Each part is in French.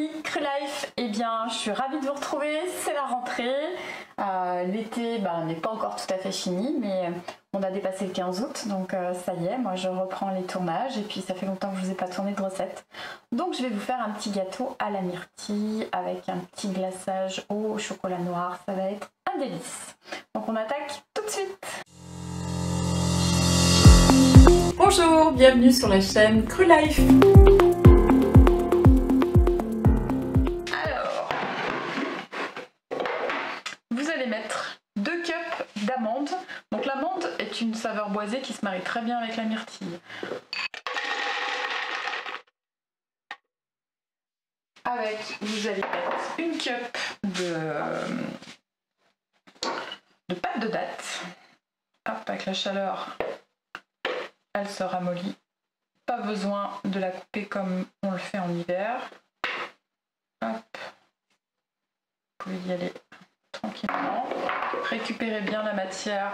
amis Cru Life, eh bien je suis ravie de vous retrouver, c'est la rentrée. L'été n'est pas encore tout à fait fini, mais on a dépassé le 15 août, donc ça y est, moi je reprends les tournages et puis ça fait longtemps que je vous ai pas tourné de recette. Donc je vais vous faire un petit gâteau à la myrtille avec un petit glaçage au chocolat noir, ça va être un délice. Donc on attaque tout de suite. Bonjour, bienvenue sur la chaîne Cru Life. Vous allez mettre 2 cups d'amandes. Donc l'amande est une saveur boisée qui se marie très bien avec la myrtille. Avec, vous allez mettre 1 cup de pâte de date. Hop, avec la chaleur, elle se ramollit. Pas besoin de la couper comme on le fait en hiver. Hop, vous pouvez y aller tranquillement. Récupérez bien la matière,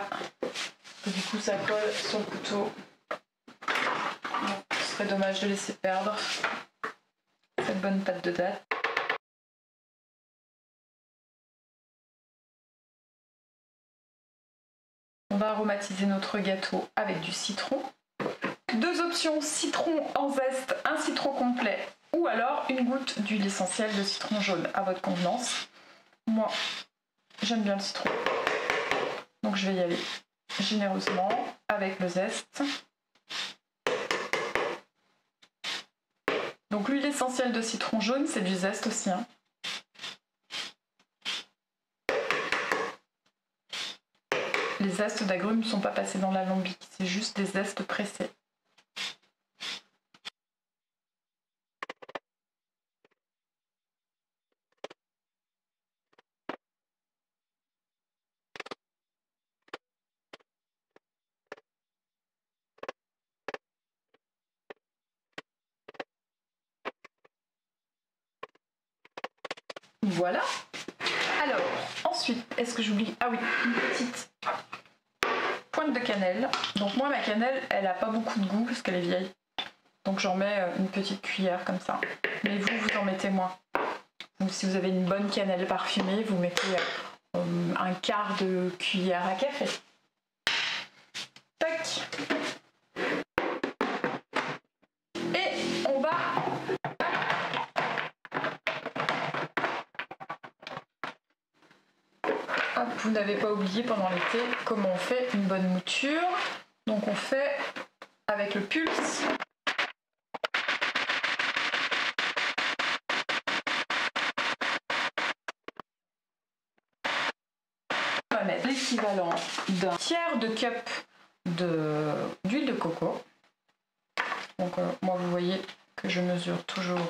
du coup ça colle sur le couteau. Donc, ce serait dommage de laisser perdre cette bonne pâte de date. On va aromatiser notre gâteau avec du citron. 2 options, citron en zeste, un citron complet ou alors une goutte d'huile essentielle de citron jaune à votre convenance. Moi, j'aime bien le citron, donc je vais y aller généreusement avec le zeste. Donc l'huile essentielle de citron jaune, c'est du zeste aussi, hein. Les zestes d'agrumes ne sont pas passés dans l'alambic, c'est juste des zestes pressés. Voilà. Alors, ensuite, est-ce que j'oublie? Ah oui, une petite pointe de cannelle. Donc moi, ma cannelle, elle a pas beaucoup de goût parce qu'elle est vieille. Donc j'en mets une petite cuillère comme ça. Mais vous, vous en mettez moins. Donc si vous avez une bonne cannelle parfumée, vous mettez un quart de cuillère à café. Tac. Et on va... Hop, vous n'avez pas oublié pendant l'été comment on fait une bonne mouture. Donc on fait avec le pulse. On va mettre l'équivalent d'un tiers de cup d'huile de coco. Donc moi vous voyez que je mesure toujours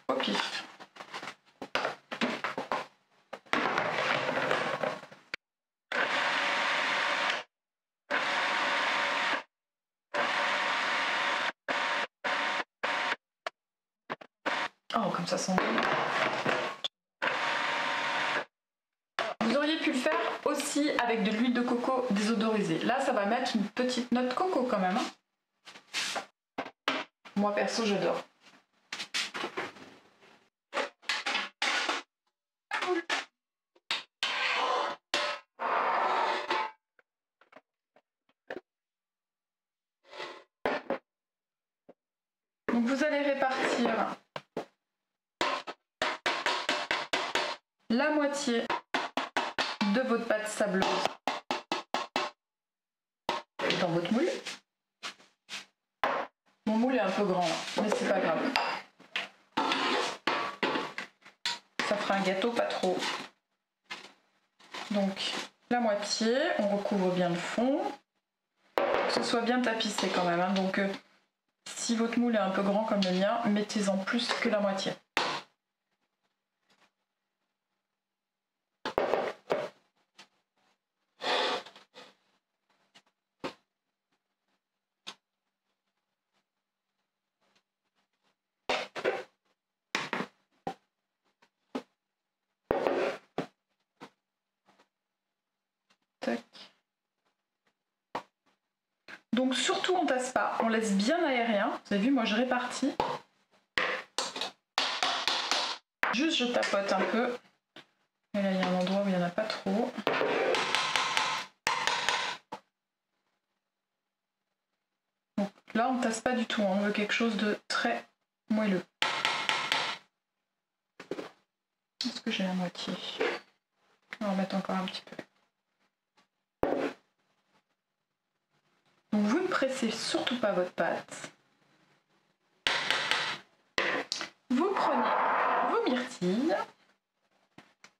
au pif. Oh, comme ça sent bon. Vous auriez pu le faire aussi avec de l'huile de coco désodorisée. Là, ça va mettre une petite note coco quand même, hein. Moi, perso, j'adore. Donc, vous allez répartir la moitié de votre pâte sableuse dans votre moule. Mon moule est un peu grand, mais c'est pas grave. Ça fera un gâteau pas trop. Donc la moitié, on recouvre bien le fond. Que ce soit bien tapissé quand même, hein. Donc si votre moule est un peu grand comme le mien, mettez-en plus que la moitié. Tac. Donc surtout on tasse pas, on laisse bien aérien. Vous avez vu, moi je répartis. Juste je tapote un peu. Et là il y a un endroit où il n'y en a pas trop. Donc là on ne tasse pas du tout, on veut quelque chose de très moelleux. Est-ce que j'ai la moitié? On va en mettre encore un petit peu. Donc vous ne pressez surtout pas votre pâte. Vous prenez vos myrtilles.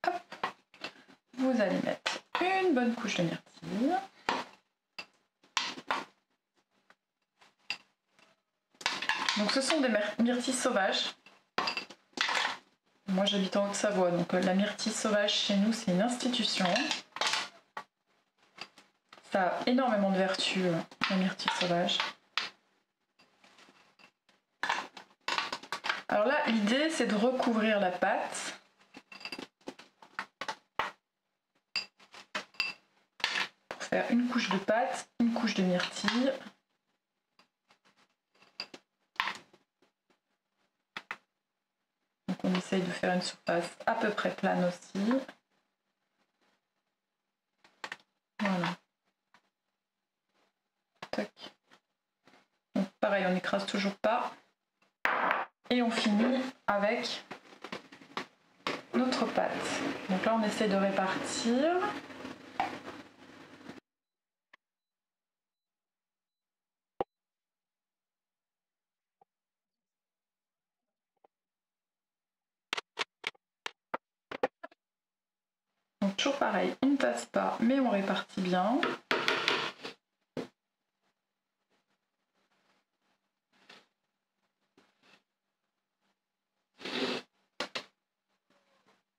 Hop. Vous allez mettre une bonne couche de myrtilles. Donc ce sont des myrtilles sauvages. Moi j'habite en Haute-Savoie, donc la myrtille sauvage chez nous c'est une institution. Ça a énormément de vertus, la myrtille sauvage. Alors là, l'idée c'est de recouvrir la pâte. Pour faire une couche de pâte, une couche de myrtille. Donc on essaye de faire une surface à peu près plane aussi. Voilà. Tac. Donc pareil, on n'écrase toujours pas. Et on finit avec notre pâte. Donc là on essaie de répartir. Donc toujours pareil, on ne tasse pas mais on répartit bien.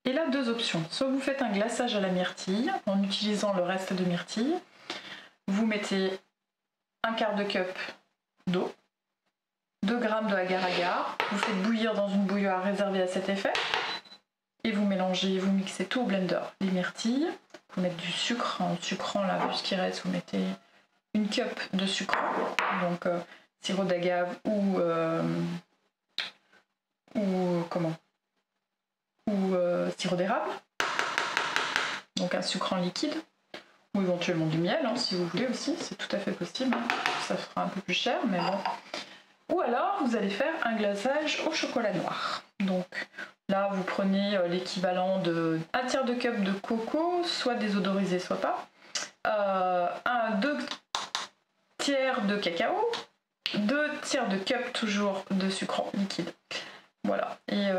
Et là, deux options. Soit vous faites un glaçage à la myrtille en utilisant le reste de myrtille. Vous mettez un quart de cup d'eau, 2 g de agar-agar. Vous faites bouillir dans une bouilloire réservée à cet effet. Et vous mélangez, vous mixez tout au blender. Les myrtilles, vous mettez du sucre. En sucrant là, vu ce qui reste, vous mettez une cup de sucre. Donc sirop d'agave ou sirop d'érable, donc un sucre en liquide, ou éventuellement du miel hein, si vous voulez aussi, c'est tout à fait possible, ça fera un peu plus cher mais bon. Ou alors vous allez faire un glaçage au chocolat noir. Donc là vous prenez l'équivalent de 1/3 de cup de coco, soit désodorisé soit pas, 2 tiers de cacao, 2 tiers de cup toujours de sucre liquide. Voilà, et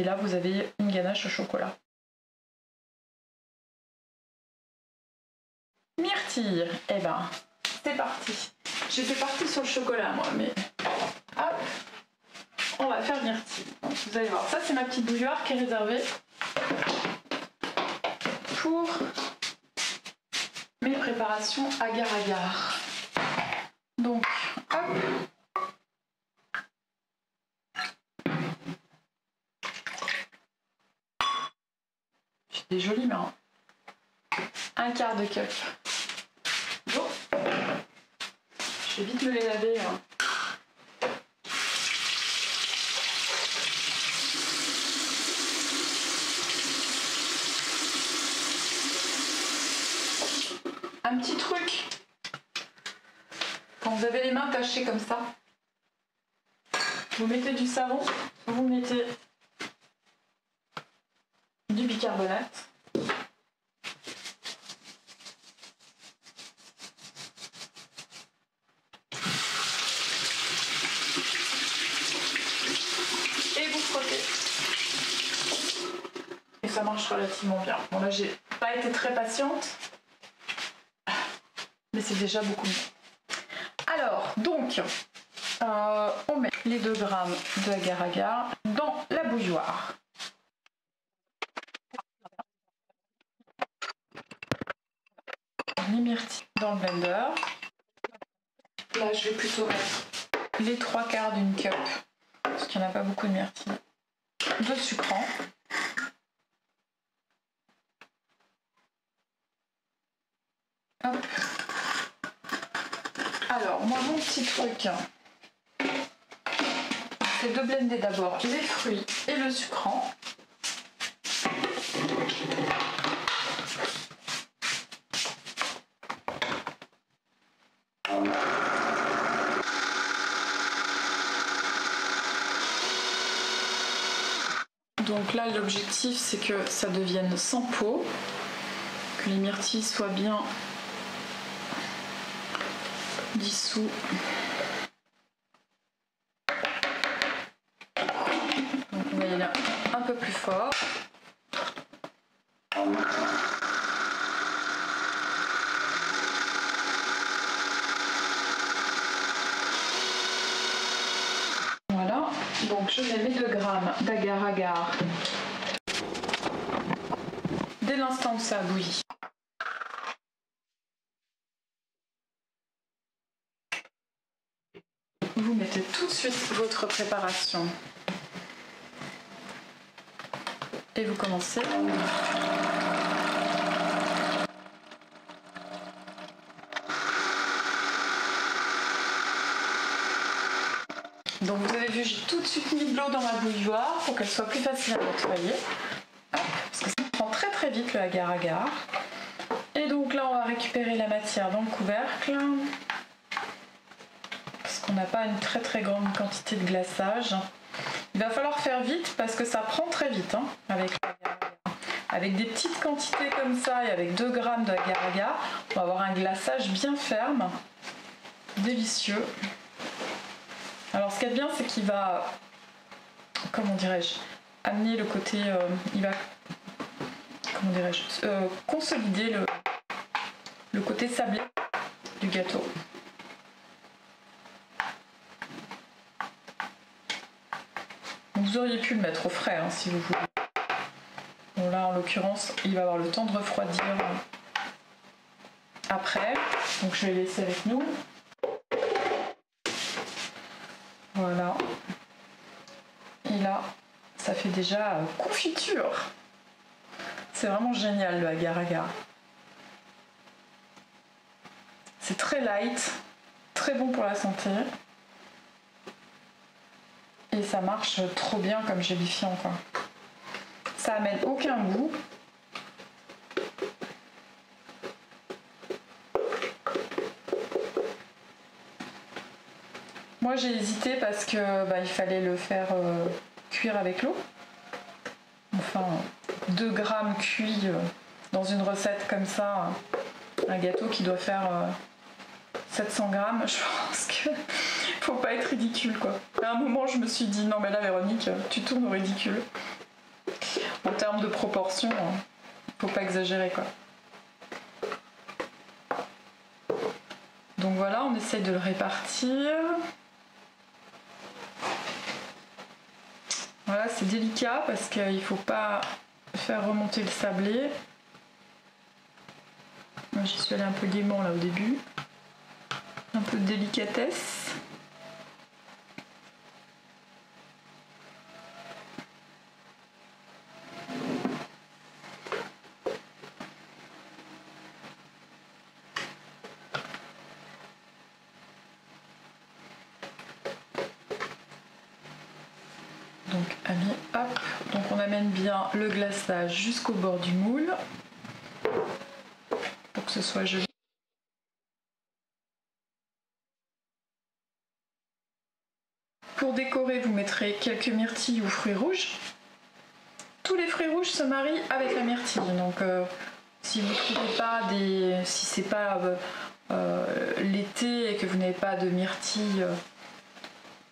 là vous avez une ganache au chocolat. Myrtille, eh ben, c'est parti. J'étais partie sur le chocolat moi, mais hop, on va faire myrtille. Donc, vous allez voir, ça c'est ma petite bouilloire qui est réservée pour mes préparations agar-agar. Donc, hop. Des jolies mains. Un quart de cup d'eau. Je vais vite me les laver. Hein. Un petit truc. Quand vous avez les mains tachées comme ça, vous mettez du savon, vous mettez du bicarbonate. Et vous frottez. Et ça marche relativement bien. Bon là j'ai pas été très patiente, mais c'est déjà beaucoup mieux. Alors donc on met les 2 g de agar-agar dans la bouilloire. Les myrtilles dans le blender. Là, je vais plutôt mettre les 3/4 d'une cup, parce qu'il n'y en a pas beaucoup de myrtilles, de sucrant. Hop. Alors, moi, mon petit truc, c'est de blender d'abord les fruits et le sucrant. Donc là, l'objectif, c'est que ça devienne sans peau, que les myrtilles soient bien dissous. Donc on va y aller un peu plus fort. Voilà, donc je mets mes 2 grammes d'agar-agar dès l'instant où ça a bouilli. Vous mettez tout de suite votre préparation et vous commencez. Donc vous avez vu, j'ai tout de suite mis de l'eau dans ma bouilloire pour qu'elle soit plus facile à nettoyer. Hop, parce que ça prend très très vite le agar-agar. Et donc là on va récupérer la matière dans le couvercle. Parce qu'on n'a pas une très très grande quantité de glaçage. Il va falloir faire vite parce que ça prend très vite hein, avec l'agar-agar. Avec des petites quantités comme ça et avec 2 grammes d'agar-agar, on va avoir un glaçage bien ferme, délicieux. Alors ce qu'il y a de bien, c'est qu'il va, comment dirais-je, amener le côté, il va, comment dirais-je, consolider le côté sablé du gâteau. Vous auriez pu le mettre au frais hein, si vous voulez. Bon là en l'occurrence il va avoir le temps de refroidir après. Donc je vais le laisser avec nous. Voilà. Et là ça fait déjà confiture. C'est vraiment génial le agar-agar. C'est très light, très bon pour la santé. Et ça marche trop bien comme gélifiant quoi. Ça amène aucun goût. Moi j'ai hésité parce que il fallait le faire cuire avec l'eau. Enfin 2 grammes cuits dans une recette comme ça, un gâteau qui doit faire 700 grammes, je pense que faut pas être ridicule quoi. À un moment je me suis dit non mais là Véronique tu tournes au ridicule. En termes de proportion, faut pas exagérer quoi. Donc voilà, on essaye de le répartir. Voilà, c'est délicat parce qu'il faut pas faire remonter le sablé. Moi j'y suis allée un peu gaiement là au début. Un peu de délicatesse. Donc allez, hop, donc on amène bien le glaçage jusqu'au bord du moule pour que ce soit joli. Pour décorer, vous mettrez quelques myrtilles ou fruits rouges. Tous les fruits rouges se marient avec la myrtille, donc si vous trouvez pas si c'est pas l'été et que vous n'avez pas de myrtille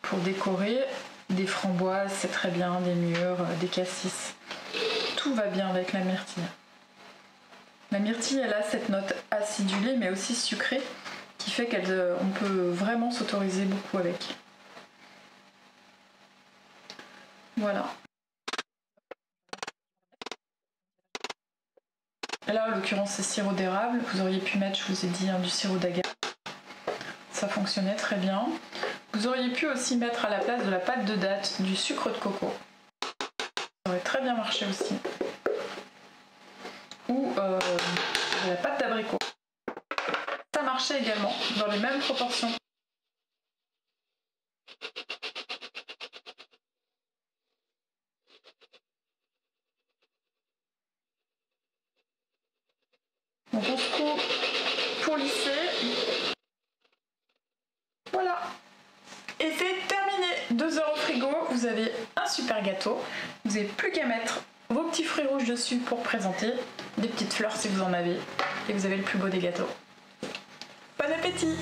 pour décorer, des framboises, c'est très bien, des mûres, des cassis. Tout va bien avec la myrtille. La myrtille, elle a cette note acidulée mais aussi sucrée qui fait qu'on peut vraiment s'autoriser beaucoup avec. Voilà. Là, en l'occurrence, c'est sirop d'érable. Vous auriez pu mettre, je vous ai dit, du sirop d'agar. Ça fonctionnait très bien. Vous auriez pu aussi mettre à la place de la pâte de date du sucre de coco. Ça aurait très bien marché aussi. Ou de la pâte d'abricot. Ça marchait également, dans les mêmes proportions. frigo, vous avez un super gâteau. Vous n'avez plus qu'à mettre vos petits fruits rouges dessus pour présenter, des petites fleurs si vous en avez, et vous avez le plus beau des gâteaux. Bon appétit!